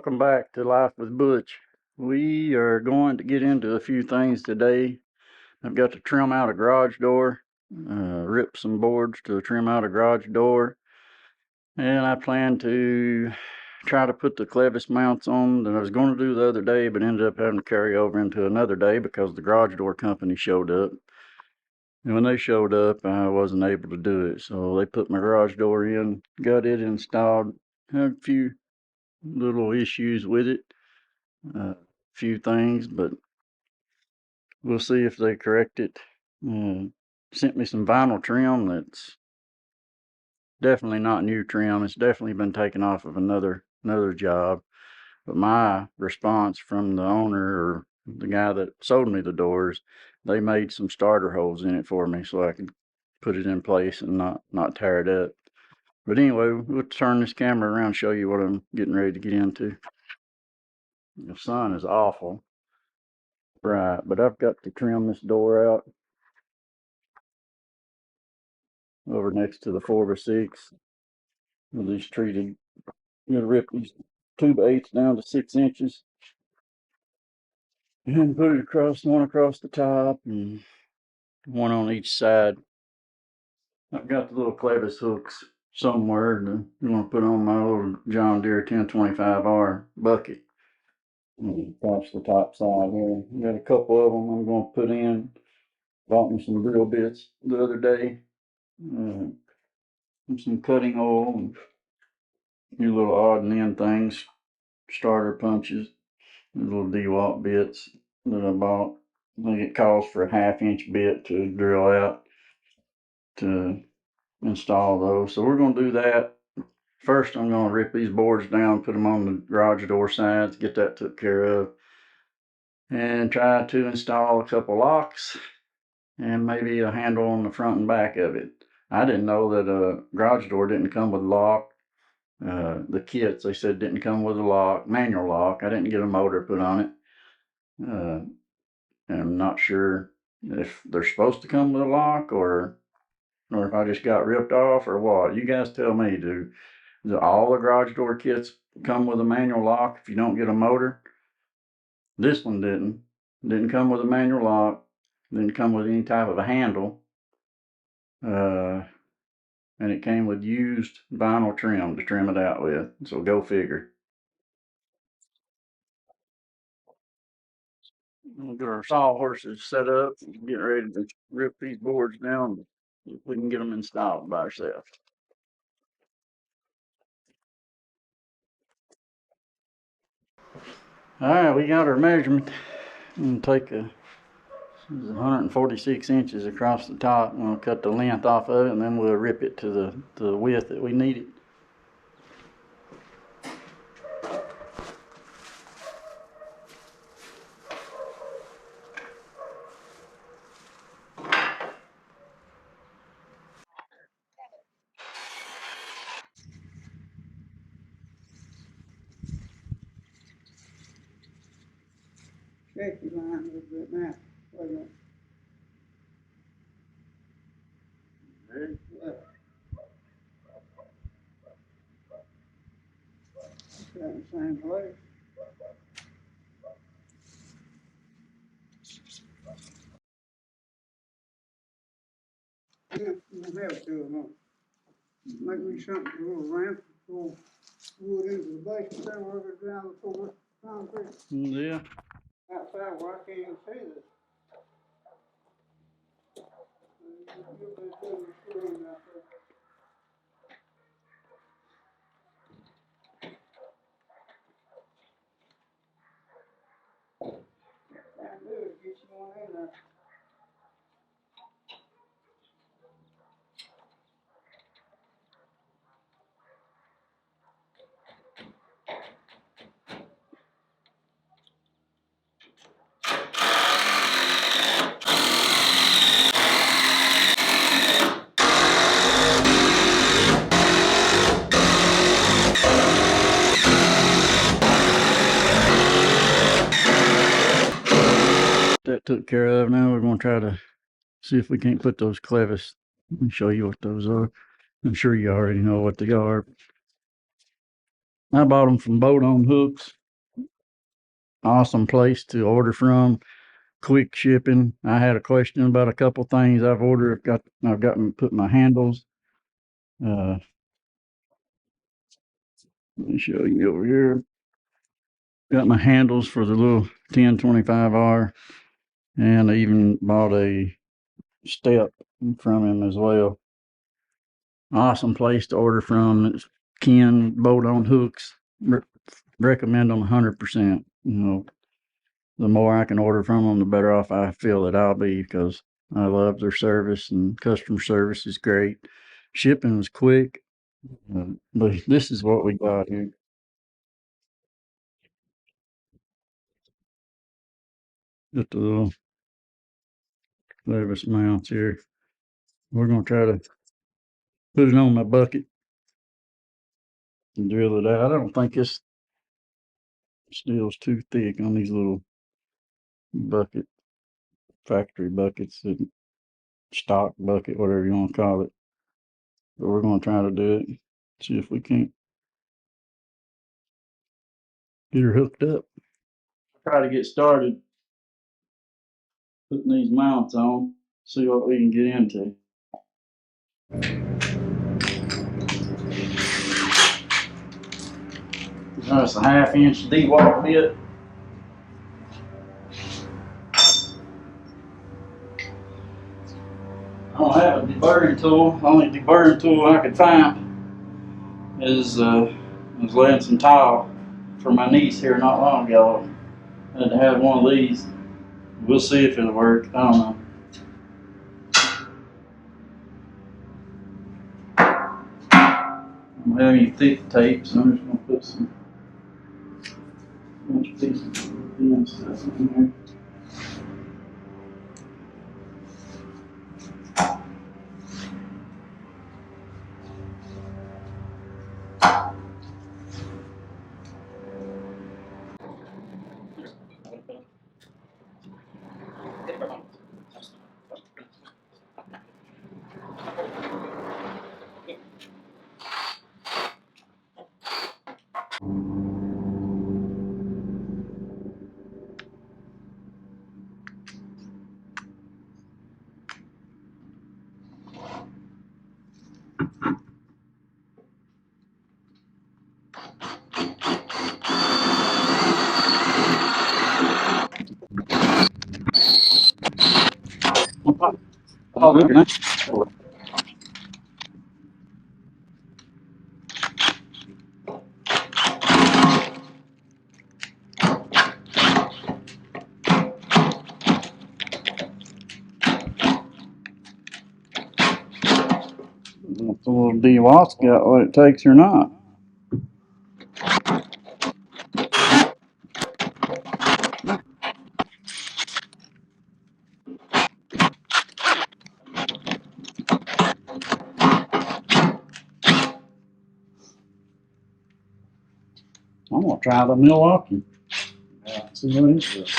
Welcome back to Life with Butch. We are going to get into a few things today. I've got to trim out a garage door, rip some boards to trim out a garage door, and I plan to try to put the clevis mounts on that I was going to do the other day, but ended up having to carry over into another day because the garage door company showed up. And when they showed up, I wasn't able to do it, so they put my garage door in, got it installed, had a few little issues with it. Few things, but we'll see if they correct it. Sent me some vinyl trim that's definitely not new trim. It's definitely been taken off of another job. But my response from the owner or the guy that sold me the doors, they made some starter holes in it for me so I could put it in place and not tear it up. But anyway, we'll turn this camera around and show you what I'm getting ready to get into. The sun is awful bright, but I've got to trim this door out over next to the 4x6 with these treated. I'm going to rip these 2x8s down to 6 inches and put it across, one across the top and one on each side. I've got the little clevis hooks somewhere I'm going to put on my old John Deere 1025R bucket across the top side here. Got a couple of them I'm going to put in. Bought me some drill bits the other day, and some cutting oil and new little odd and end things, starter punches, little Dewalt bits that I bought. I think it calls for a 1/2 inch bit to drill out to install those. So we're going to do that. First, I'm going to rip these boards down, put them on the garage door sides, get that took care of, and try to install a couple locks and maybe a handle on the front and back of it. I didn't know that a garage door didn't come with a lock. The kits, they said, didn't come with a lock, manual lock. I didn't get a motor put on it. And I'm not sure if they're supposed to come with a lock or if I just got ripped off or what. You guys tell me. Do all the garage door kits come with a manual lock if you don't get a motor? This one didn't. Didn't come with a manual lock. Didn't come with any type of a handle. And it came with used vinyl trim to trim it out with. So go figure. We'll get our sawhorses set up and get ready to rip these boards down if we can get them installed by ourselves. All right, we got our measurement. I'm going to take 146 inches across the top. I'm going to cut the length off of it, and then we'll rip it to the width that we need it. Safety line a little bit now. Wait a minute. Ready? Yeah. Got in the same place. Yeah, you don't have to, no. Make me something, a little ramp, pull wood into the base, and work it down before concrete. Yeah. Outside where I can't even see this. You'll be doing the screwing out there. Can't do it, get you one in there. That took care of. Now we're going to try to see if we can't put those clevis. Let me show you what those are. I'm sure you already know what they are. I bought them from Boat on Hooks. Awesome place to order from. Quick shipping. I had a question about a couple things I've ordered. I've got put my handles. Let me show you over here. Got my handles for the little 1025R, and I even bought a step from him as well. Awesome place to order from. It's Ken Boat on Hooks. Recommend them 100%. You know, the more I can order from them, the better off I feel that I'll be, because I love their service, and customer service is great. Shipping was quick. But this is what we got here. Just a little clevis mounts here. We're going to try to put it on my bucket and drill it out. I don't think this steel's too thick on these little bucket, factory buckets, and stock bucket, whatever you want to call it. But we're going to try to do it. See if we can't get her hooked up. Try to get started putting these mounts on, see what we can get into. That's a 1/2 inch Dewalt bit. I don't have a deburring tool. The only deburring tool I could find is I was laying some tile for my niece here not long ago. I had to have one of these. We'll see if it'll work. I don't know. I don't have any thick tape, so I'm just gonna put some bunch of pieces of thin stuff in there. Oh, good. Nice. If the little Dewalt's got what it takes or not. I'm gonna try the Milwaukee. See what it does.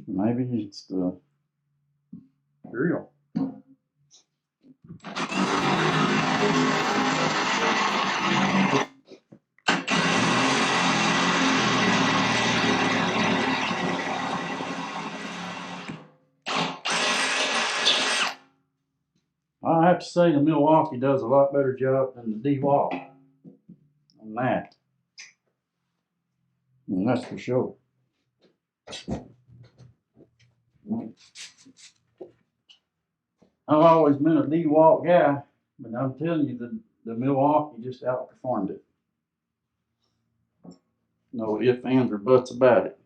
Maybe it's the drill. I have to say the Milwaukee does a lot better job than the Dewalt on that. And that's for sure. I've always been a Dewalt guy, but I'm telling you, the Milwaukee just outperformed it. No ifs, ands, or buts about it.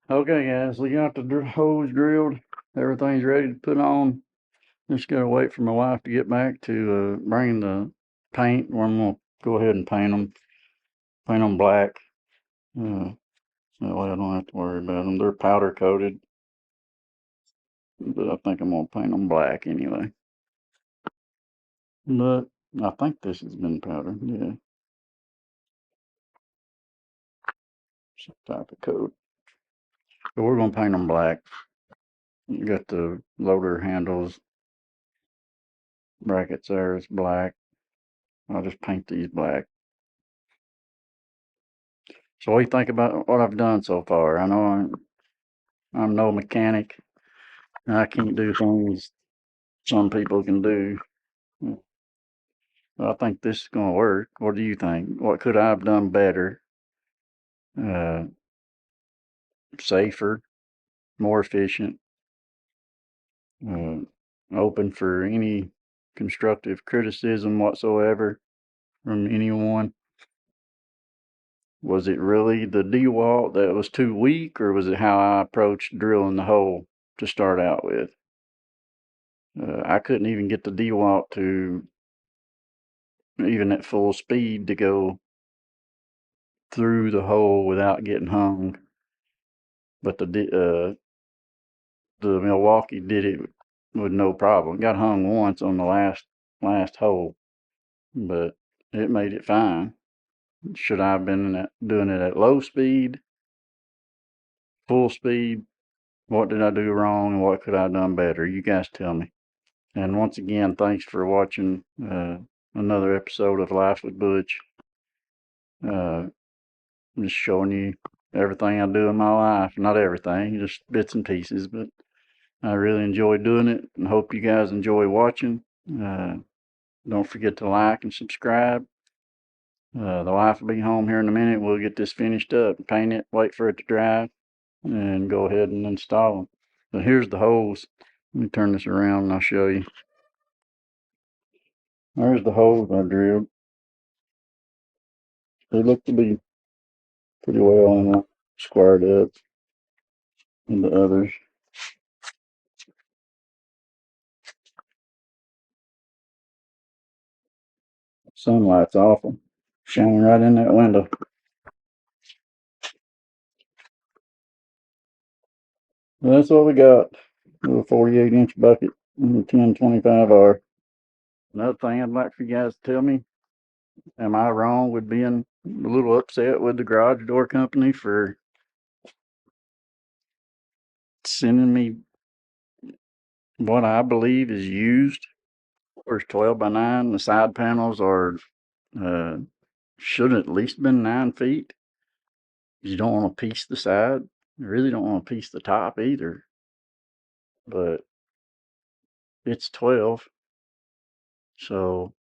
Okay, guys, we got the hose drilled. Everything's ready to put on. Just gotta wait for my wife to get back to bring the paint. Or I'm gonna go ahead and paint them black. Uh, that way I don't have to worry about them. They're powder coated, but I think I'm gonna paint them black anyway. But I think this has been powdered. Yeah, some type of coat. But we're gonna paint them black. You got the loader handles brackets there is black. I'll just paint these black. So what do you think about what I've done so far? I know I'm no mechanic. I can't do things some people can do. But I think this is going to work. What do you think? What could I have done better? Uh, Safer, more efficient, uh, open for any constructive criticism whatsoever from anyone. Was it really the Dewalt that was too weak, or was it how I approached drilling the hole to start out with? I couldn't even get the Dewalt to even at full speed to go through the hole without getting hung. But the Milwaukee did it with no problem. Got hung once on the last hole, but it made it fine. Should I have been doing it at low speed, full speed? What did I do wrong, and what could I have done better? You guys tell me. And once again, thanks for watching another episode of Life with Butch. Uh, just showing you everything I do in my life. Not everything, just bits and pieces, but I really enjoy doing it and hope you guys enjoy watching. Don't forget to like and subscribe. The wife will be home here in a minute. We'll get this finished up, paint it, wait for it to dry, and go ahead and install them. So here's the holes. Let me turn this around and I'll show you. There's the holes I drilled. They look to be pretty well and squared up in the others. Sunlight's awful. Shining right in that window. Well, that's what we got. A little 48-inch bucket and a 1025R. Another thing I'd like for you guys to tell me, am I wrong with being a little upset with the garage door company for sending me what I believe is used? There's 12 by 9. The side panels are uh, should at least been 9 feet. You don't want to piece the side. You really don't want to piece the top either. But it's 12. So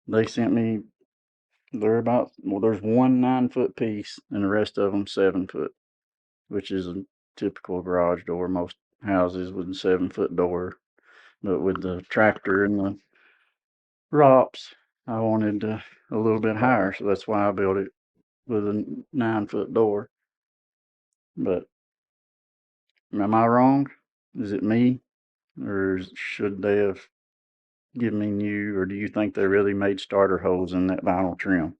they sent me, they're about, well, there's one 9-foot piece and the rest of them 7-foot, which is a typical garage door. Most houses with a 7-foot door. But with the tractor and the ROPS, I wanted a little bit higher. So that's why I built it with a 9-foot door. But am I wrong? Is it me? Or should they have given me new? Or do you think they really made starter holes in that vinyl trim?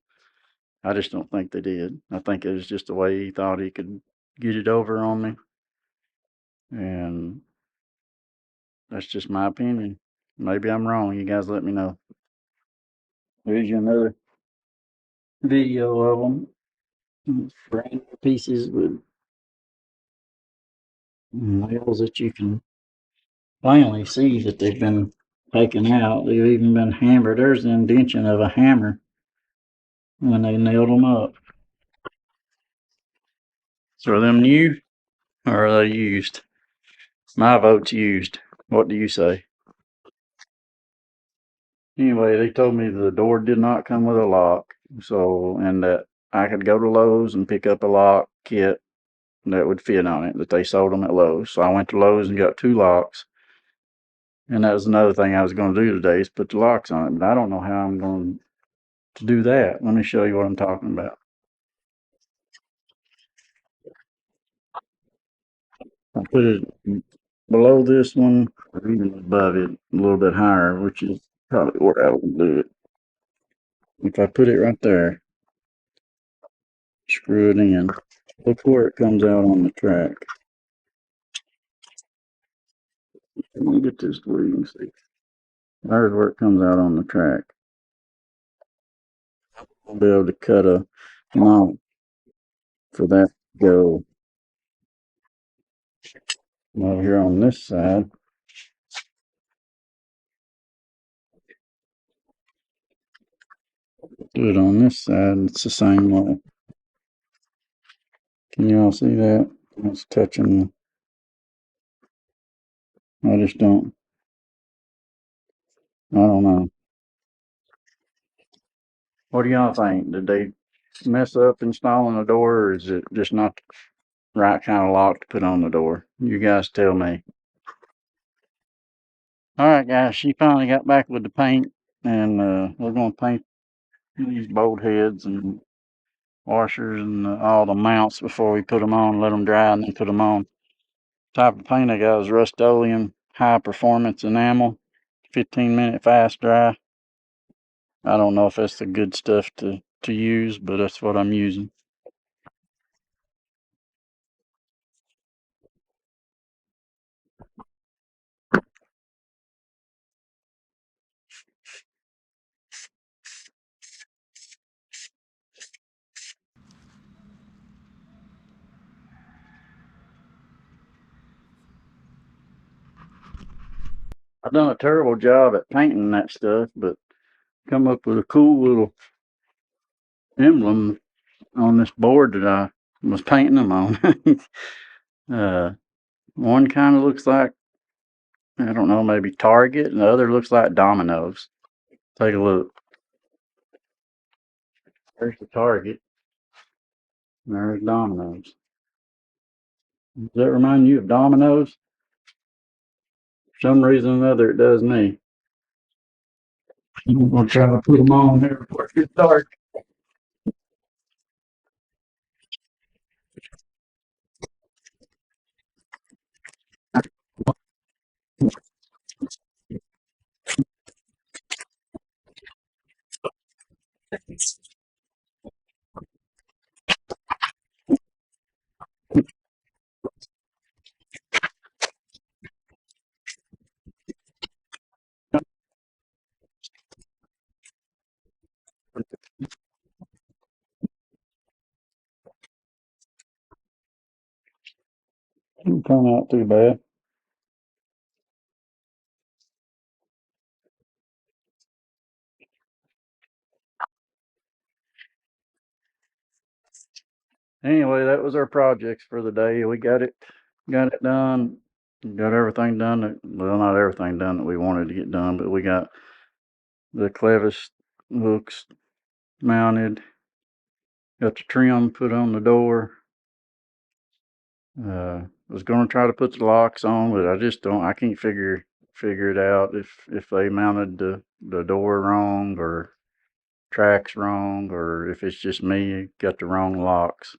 I just don't think they did. I think it was just the way he thought he could get it over on me. And that's just my opinion. Maybe I'm wrong. You guys let me know. Here's another video of them. Brand new pieces with nails that you can plainly see that they've been taken out. They've even been hammered. There's the indention of a hammer when they nailed them up. So are them new or are they used? My vote's used. What do you say? Anyway, they told me the door did not come with a lock. So, and that I could go to Lowe's and pick up a lock kit that would fit on it, that they sold them at Lowe's. So I went to Lowe's and got 2 locks. And that was another thing I was going to do today is put the locks on it. But I don't know how I'm going to do that. Let me show you what I'm talking about. I put it below this one, or even above it, a little bit higher, which is probably where I would do it. If I put it right there, screw it in, look where it comes out on the track. Let me get this where you can see. There's where it comes out on the track. I'll be able to cut a mount for that to go over here on this side. Do it on this side, it's the same way. Can you all see that? It's touching. I just don't. I don't know. What do y'all think? Did they mess up installing a door, or is it just not the right kind of lock to put on the door? You guys tell me. All right, guys. She finally got back with the paint, and we're gonna paint these bolt heads and washers and all the mounts before we put them on. Let them dry and then put them on. Type of paint I got is Rust-Oleum high performance enamel, 15-minute fast dry. I don't know if that's the good stuff to use, but that's what I'm using. I've done a terrible job at painting that stuff, but come up with a cool little emblem on this board that I was painting them on. One kind of looks like, I don't know, maybe Target, and the other looks like Domino's. Take a look. There's the Target, and there's Domino's. Does that remind you of Domino's? For some reason or another, it does me. I'm gonna try to put them on here before it gets dark. Didn't come out too bad. Anyway, that was our projects for the day. We got it done. Got everything done that, well, not everything done that we wanted to get done, but we got the clevis hooks mounted, got the trim put on the door. Was gonna try to put the locks on, but I can't figure it out if they mounted the door wrong or tracks wrong, or if it's just me got the wrong locks.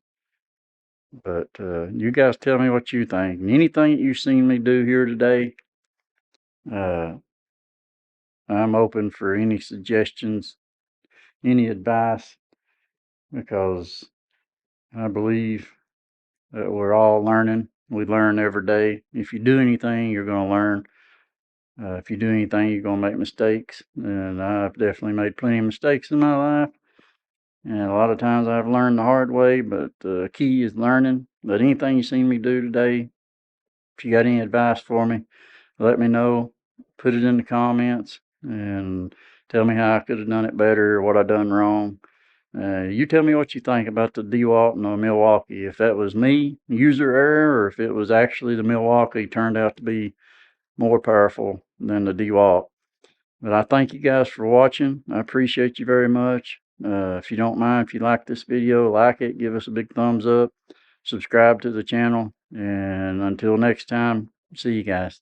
But you guys tell me what you think. Anything that you've seen me do here today, I'm open for any suggestions, any advice, because I believe that we're all learning. We learn every day. If you do anything, you're going to learn. If you do anything, you're going to make mistakes. And I've definitely made plenty of mistakes in my life. And a lot of times I've learned the hard way, but the key is learning. But anything you've seen me do today, if you got any advice for me, let me know. Put it in the comments and tell me how I could have done it better or what I done wrong. You tell me what you think about the Dewalt and the Milwaukee. If that was me, user error, or if it was actually the Milwaukee turned out to be more powerful than the Dewalt. But I thank you guys for watching. I appreciate you very much. If you don't mind, if you like this video, like it, give us a big thumbs up, subscribe to the channel, and until next time, see you guys.